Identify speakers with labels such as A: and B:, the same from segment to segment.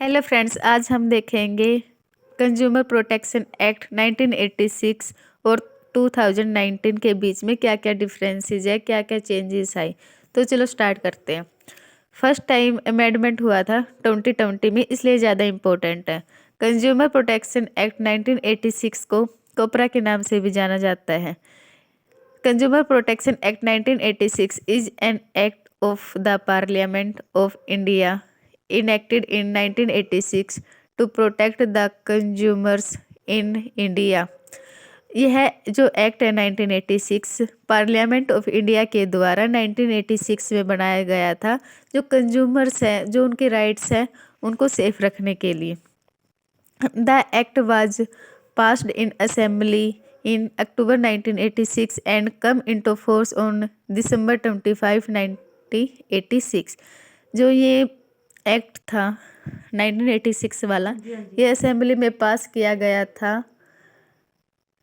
A: Hello friends, आज हम देखेंगे कंज्यूमर प्रोटेक्शन एक्ट 1986 और 2019 के बीच में क्या क्या डिफरेंसेस है, क्या क्या चेंजेस आए। तो चलो स्टार्ट करते हैं। फर्स्ट टाइम अमेंडमेंट हुआ था 2020 में, इसलिए ज़्यादा इम्पोर्टेंट है। कंज्यूमर प्रोटेक्शन एक्ट 1986 को कोपरा के नाम से भी जाना जाता है। Consumer protection act 1986 is an act of the Parliament of India enacted in 1986 to protect the consumers in India। यह जो एक्ट है 1986 पार्लियामेंट ऑफ इंडिया के द्वारा 1986 में बनाया गया था, जो कंज्यूमर्स हैं, जो उनके राइट्स हैं, उनको सेफ रखने के लिए। The act was passed in assembly in October 1986 and come into force on December 25, 1986। जो ये एक्ट था 1986 वाला, ये असेंबली में पास किया गया था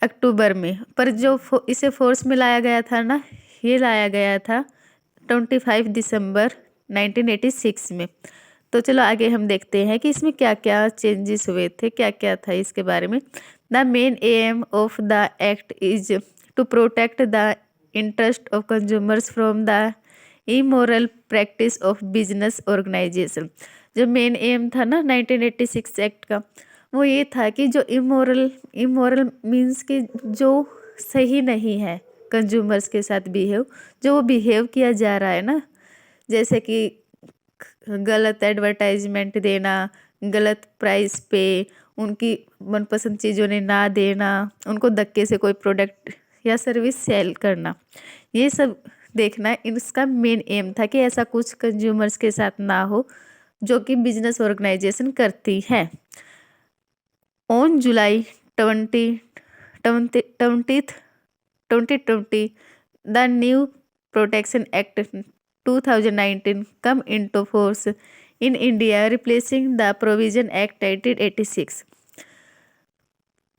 A: अक्टूबर में, पर जो इसे फोर्स में लाया गया था ना, ये लाया गया था 25 दिसंबर 1986 में। तो चलो आगे हम देखते हैं कि इसमें क्या क्या चेंजेस हुए थे, क्या क्या था इसके बारे में। The main aim of the act is to protect the interest of consumers from the immoral practice of business organisation. जो मेन एम था ना 1986 एक्ट का, वो ये था कि जो इमोरल मीन्स कि जो सही नहीं है कंज्यूमर्स के साथ बिहेव, जो वो बिहेव किया जा रहा है ना, जैसे कि गलत एडवर्टाइजमेंट देना, गलत प्राइस पे उनकी मनपसंद चीज़ों ने ना देना, उनको धक्के से कोई प्रोडक्ट या सर्विस सेल करना, ये सब देखना इसका मेन एम था कि ऐसा कुछ कंज्यूमर्स के साथ ना हो जो कि बिजनेस ऑर्गेनाइजेशन करती है। On July 2020 the new protection act 2019 come into force in India, replacing the provision act 1986।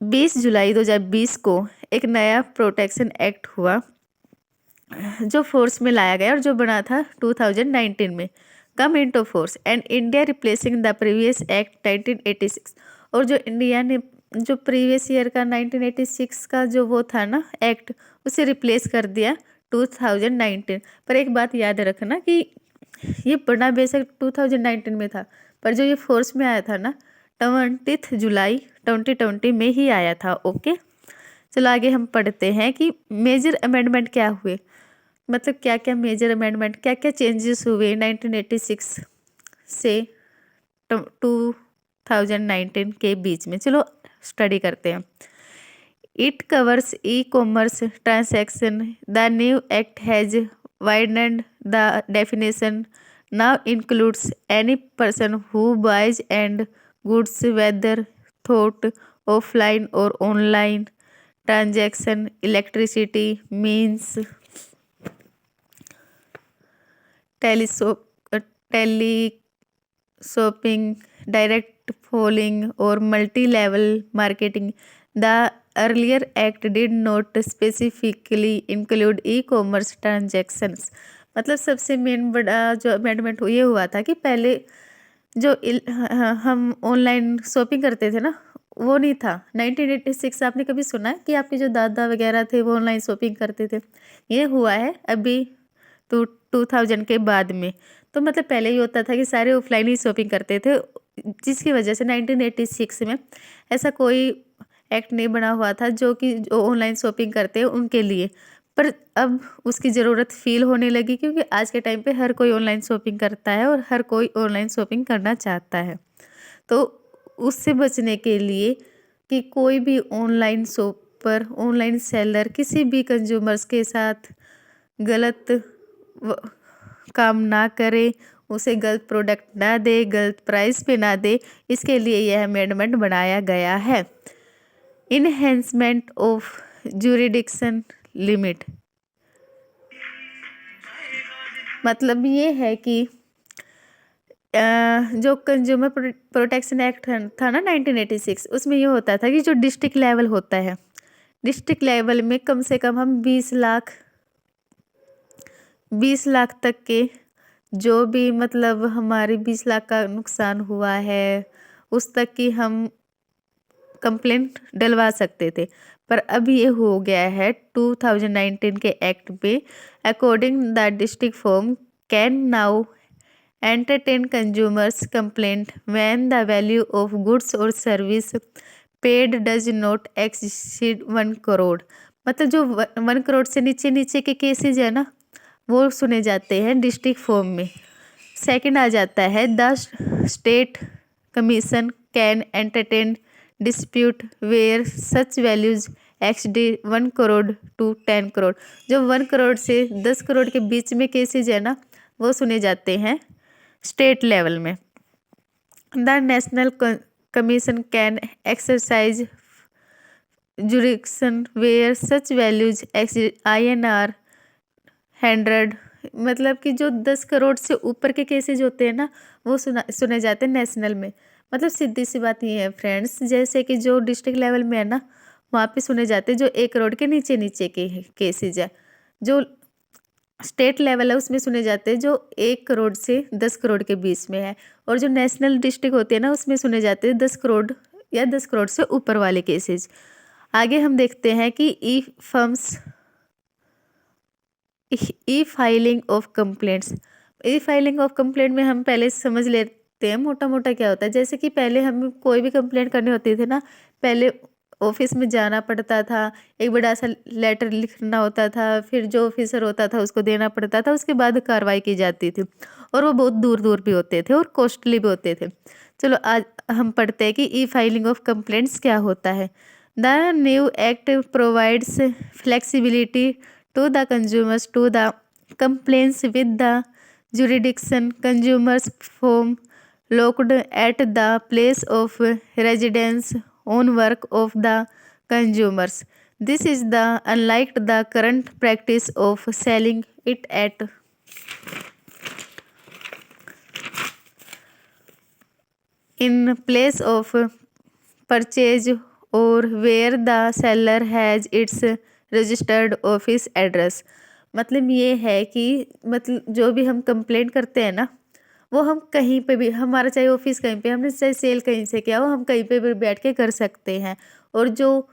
A: 20 जुलाई 2020 को एक नया प्रोटेक्शन एक्ट हुआ जो फोर्स में लाया गया और जो बना था 2019 में, come into force and India replacing the previous act 1986। और जो इंडिया ने जो प्रीवियस ईयर का 1986 का जो वो था ना एक्ट, उसे रिप्लेस कर दिया 2019। पर एक बात याद रखना कि ये बना बेशक 2019 में था, पर जो ये फोर्स में आया था ना 20 जुलाई 2020 में ही आया था। ओके, चलो आगे हम पढ़ते हैं कि मेजर अमेंडमेंट क्या हुए, मतलब क्या क्या मेजर अमेंडमेंट, क्या क्या चेंजेस हुए 1986 से 2019 के बीच में। चलो स्टडी करते हैं। It covers e commerce transaction. The new act has widened the definition, now includes any person who buys and goods whether thought offline और online transaction, electricity means teleshopping, direct falling और multi level marketing. The earlier act did not specifically include e commerce transactions. मतलब सबसे main बड़ा जो amendment ये हुआ था कि पहले जो हम ऑनलाइन शॉपिंग करते थे ना, वो नहीं था 1986। आपने कभी सुना है कि आपके जो दादा वगैरह थे वो ऑनलाइन शॉपिंग करते थे? ये हुआ है अभी तो 2000 के बाद में। तो मतलब पहले ही होता था कि सारे ऑफलाइन ही शॉपिंग करते थे, जिसकी वजह से 1986 में ऐसा कोई एक्ट नहीं बना हुआ था जो कि जो ऑनलाइन शॉपिंग करते हैं उनके लिए। पर अब उसकी ज़रूरत फील होने लगी, क्योंकि आज के टाइम पे हर कोई ऑनलाइन शॉपिंग करता है और हर कोई ऑनलाइन शॉपिंग करना चाहता है। तो उससे बचने के लिए कि कोई भी ऑनलाइन शॉपर, ऑनलाइन सेलर किसी भी कंज्यूमर्स के साथ गलत काम ना करे, उसे गलत प्रोडक्ट ना दे, गलत प्राइस पे ना दे, इसके लिए यह अमेंडमेंट बनाया गया है। इनहेंसमेंट ऑफ जुरिडिक्शन लिमिट, मतलब ये है कि जो कंज्यूमर प्रोटेक्शन एक्ट था ना 1986, उसमें ये होता था कि जो डिस्ट्रिक्ट लेवल होता है, डिस्ट्रिक्ट लेवल में कम से कम हम 20 लाख तक के जो भी मतलब हमारे 20 लाख का नुकसान हुआ है उस तक की हम कंप्लेंट डलवा सकते थे। पर अब ये हो गया है 2019 के एक्ट पे, according the district form can now entertain consumers complaint when the value of goods or service paid does not exceed 1 crore। मतलब जो 1 करोड़ से नीचे नीचे के केसेज है ना वो सुने जाते हैं डिस्ट्रिक्ट फॉर्म में। सेकंड आ जाता है the state commission can entertain dispute where such values exceed 1 crore to 10 crore. जो 1 करोड़ से 10 करोड़ के बीच में केसेज है ना वो सुने जाते हैं स्टेट लेवल में। The national commission can exercise jurisdiction where such values INR 100। मतलब कि जो 10 करोड़ से ऊपर के केसेज होते हैं ना वो सुने जाते हैं नेशनल में। मतलब सीधी सी बात ये है फ्रेंड्स, जैसे कि जो डिस्ट्रिक्ट लेवल में है ना वहाँ पे सुने जाते हैं जो 1 करोड़ के नीचे नीचे के केसेज है। जो स्टेट लेवल है उसमें सुने जाते हैं जो 1 करोड़ से 10 करोड़ के बीच में है। और जो नेशनल डिस्ट्रिक्ट होती है ना उसमें सुने जाते हैं 10 करोड़ या 10 करोड़ से ऊपर वाले केसेज। आगे हम देखते हैं कि ई filing of complaints. E filing of complaint में हम पहले समझ लेते हैं मोटा मोटा क्या होता है। जैसे कि पहले हम कोई भी कंप्लेंट करनी होती थी ना, पहले ऑफिस में जाना पड़ता था, एक बड़ा सा लेटर लिखना होता था, फिर जो ऑफिसर होता था उसको देना पड़ता था, उसके बाद कार्रवाई की जाती थी। और वो बहुत दूर दूर भी होते थे और कॉस्टली भी होते थे। चलो आज हम पढ़ते हैं कि ई फाइलिंग ऑफ कंप्लेंट्स क्या होता है। The new act provides flexibility to the consumers to the complaints with the jurisdiction consumers form locked at the place of residence on work of the consumers. This is the unlike the current practice of selling it at in place of purchase or where the seller has its registered office address. मतलब ये है कि मतलब जो भी हम complaint करते हैं ना वो हम कहीं पे भी, हमारा चाहे ऑफिस कहीं पे, हमने चाहे सेल कहीं से किया हो, हम कहीं पे भी बैठ के कर सकते हैं। और जो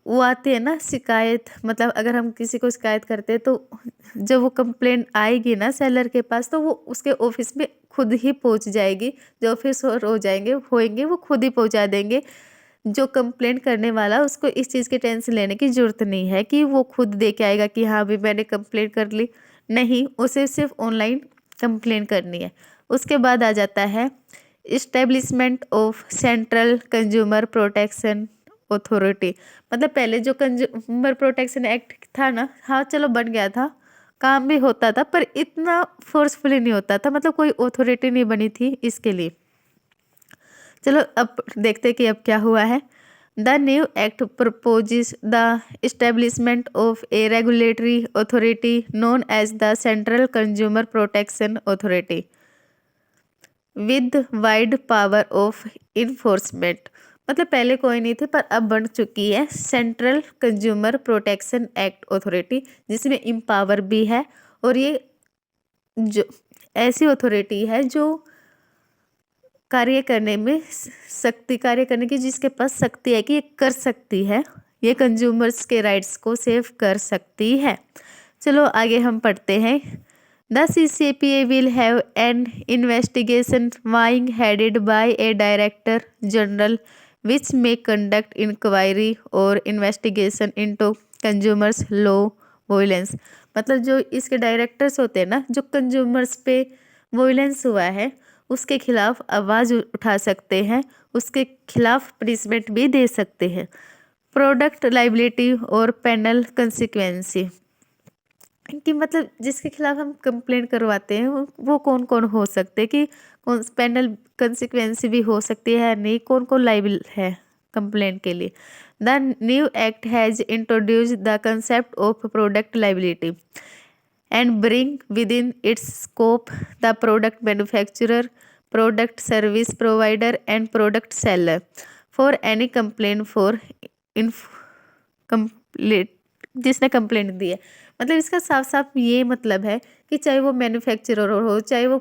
A: वो आते हैं ना शिकायत, मतलब अगर हम किसी को शिकायत करते हैं तो जब वो कंप्लेंट आएगी ना सेलर के पास तो वो उसके ऑफिस में खुद ही पहुंच जाएगी। जो ऑफिसर होंगे वो खुद ही पहुंचा देंगे। जो कंप्लेंट करने वाला उसको इस चीज़ की टेंशन लेने की ज़रूरत नहीं है कि वो खुद दे के आएगा कि हाँ भी मैंने कंप्लेंट कर ली। नहीं, उसे सिर्फ ऑनलाइन कंप्लेंट करनी है। उसके बाद आ जाता है establishment of central consumer protection authority. मतलब पहले जो कंज्यूमर प्रोटेक्शन एक्ट था ना, हाँ चलो बन गया था, काम भी होता था पर इतना फोर्सफुली नहीं होता था, मतलब कोई अथॉरिटी नहीं बनी थी इसके लिए। चलो अब देखते कि अब क्या हुआ है। The new act proposes the establishment of a regulatory authority known as the central consumer protection authority with wide power of enforcement. मतलब पहले कोई नहीं थे पर अब बन चुकी है central consumer protection act authority, जिसमें इम्पावर भी है। और ये जो ऐसी अथॉरिटी है जो कार्य करने की, जिसके पास शक्ति है कि ये कर सकती है, ये कंज्यूमर्स के राइट्स को सेव कर सकती है। चलो आगे हम पढ़ते हैं। The CCPA will have an investigation wing headed by a director general which may conduct inquiry और investigation into consumers law violence. मतलब जो इसके डायरेक्टर्स होते हैं ना, जो कंज्यूमर्स पे वोलेंस हुआ है उसके खिलाफ आवाज़ उठा सकते हैं, उसके खिलाफ पनिशमेंट भी दे सकते हैं। प्रोडक्ट लाइबिलिटी और पेनल कंसिक्वेंसी कि मतलब जिसके खिलाफ हम कंप्लेंट करवाते हैं वो कौन कौन हो सकते हैं, कि कौन पेनल कंसिक्वेंसी भी हो सकती है, नहीं कौन कौन लाइबल है कंप्लेंट के लिए। The new act has introduce the concept of product liability and bring within its scope the product manufacturer, product service provider and product seller for any complaint for complaint जिसने complaint दी है। मतलब इसका साफ साफ ये मतलब है कि चाहे वो मैन्युफैक्चरर हो, चाहे वो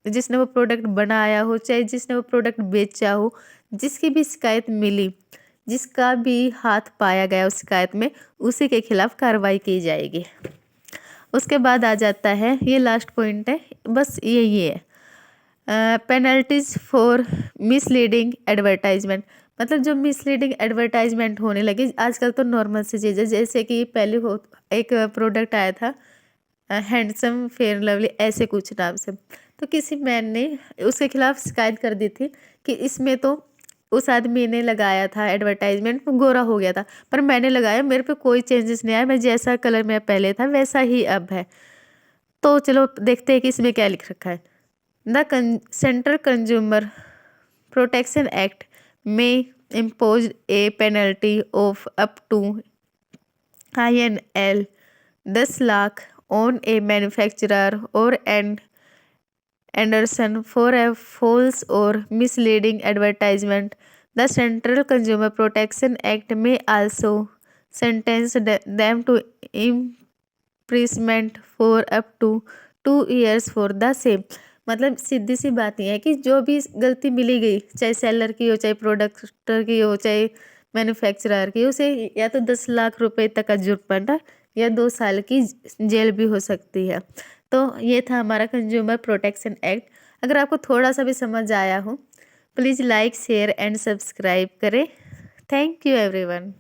A: जिसने वो प्रोडक्ट बनाया हो, चाहे जिसने वो प्रोडक्ट बेचा हो, जिसकी भी शिकायत मिली, जिसका भी हाथ पाया गया उस शिकायत में, उसी के खिलाफ कार्रवाई की जाएगी। उसके बाद आ जाता है, ये लास्ट पॉइंट है, बस यही है, पेनल्टीज फॉर मिसलीडिंग एडवर्टाइजमेंट। मतलब जो मिसलीडिंग एडवर्टाइजमेंट होने लगी आजकल, तो नॉर्मल सी चीज़ है, जैसे कि पहले एक प्रोडक्ट आया था हैंडसम फेयर लवली ऐसे कुछ नाम से, तो किसी मैन ने उसके खिलाफ शिकायत कर दी थी कि इसमें तो उस आदमी ने लगाया था एडवर्टाइजमेंट, वो गोरा हो गया था, पर मैंने लगाया, मेरे पे कोई चेंजेस नहीं आया, मैं जैसा कलर मेरा पहले था वैसा ही अब है। तो चलो देखते हैं कि इसमें क्या लिख रखा है। The central consumer protection act में impose a penalty of up to INR 10 lakh on a manufacturer or an Anderson for a false or misleading advertisement. The Central Consumer Protection Act may also sentence them to imprisonment for up to 2 years for the same. मतलब सीधी सी बात यह है कि जो भी गलती मिली गई, चाहे सेलर की हो, चाहे प्रोडक्टर की हो, चाहे मैन्युफैक्चरर की, उसे या तो 10 लाख रुपए तक का जुर्माना या 2 साल की जेल भी हो सकती है। तो ये था हमारा कंज्यूमर प्रोटेक्शन एक्ट। अगर आपको थोड़ा सा भी समझ आया हो, please like share and subscribe करें। Thank you everyone.